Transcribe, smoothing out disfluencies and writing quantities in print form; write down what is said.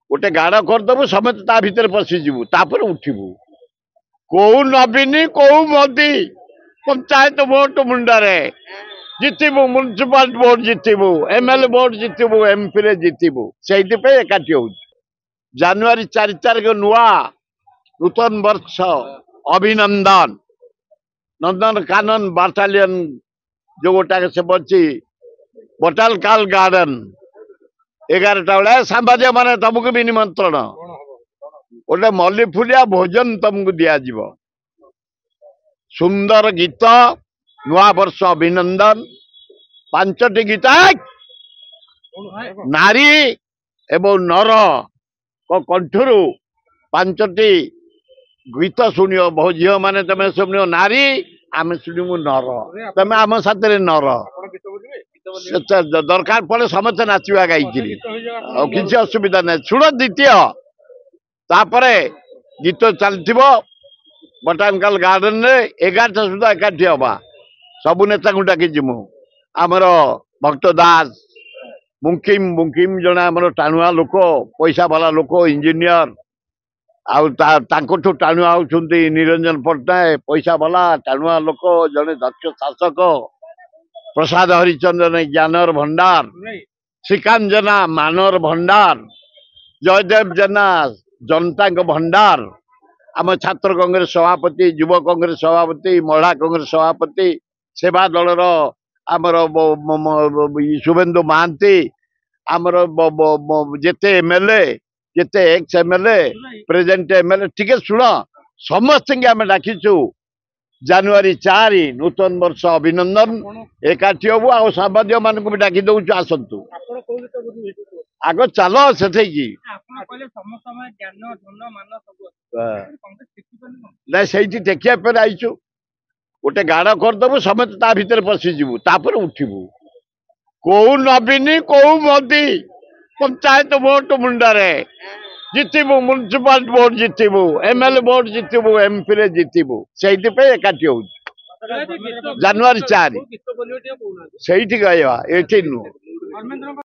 गोटे गाड़ करदेबू समस्त ता भितर पशिजु तापर उठिबू कौ नवीन कौ मोदी पंचायत भोट मुंडे जितबू म्युनिसिपाल भोट जितबू एमएलए भोट जितबू एमपी रे जितबू से एकाठी हो जनवरी 4 तारिख नुआ नूतन वर्ष अभिनंदन नंदन कानन बाटालियन जो गोटा से बची बोटानिकल गार्डन 11टा बेले सांबादिक माने तुमको भी निमंत्रण गोटे मल्ली फुलिया भोजन तुमको दिज्व सुंदर गीत नुआ वर्ष अभिनंदन 5टी गीत नारी एवं नर कंठर 5टी गीत शुणियो बहु झील मैंने तुम शुणियो नारी आम शुणु नर तुम आम साथ नर दरकार पड़े समस्त नाचवा गाई किसी असुविधा ना शुण द्वितीय तापरे गीत चलती बोटानिकल गार्डन रे 11टा सुधा एकाठी हवा सबु नेता को डाकी जिमु आमर भक्त दास मुंकिम मुंकिम जड़े आम टाणुआ लोक पैसा वाला लोक इंजीनियर आठू टाणुआ होती निरंजन पट्टनायक पैसा वाला टाणुआ लोक जड़े दक्ष शासक प्रसाद हरिचंद्रन ज्ञानर भंडार श्रीकांत जेना मानर भंडार जयदेव जेना जनता भंडार आम छात्र कांग्रेस सभापति युव कांग्रेस सभापति महिला कांग्रेस सभापति सेवा दलर आमर शुभेन्दु महांती आमर जेते एमएलए जेते एक्स एमएलए प्रेजेंट एमएलए टिके शुण समस्त आम डाकिचु जनवरी 4 नूतन वर्ष अभिनंदन एकाठी हबू आ सांबादिक मान भी डाकी दौचु आसतु आग चल से से देखिया पे आईचु गोटे गाड़ करदेबू समस्त ता भितर पशिजु तापर उठिबू कौ नवीन कौ मोदी पंचायत भोट मुंडे जितबू म्युनिसिपाल भोट जितबू एमएलए भोट जितबू एमपी रे जितबू से एकाठी हो जनवरी 4 से नुह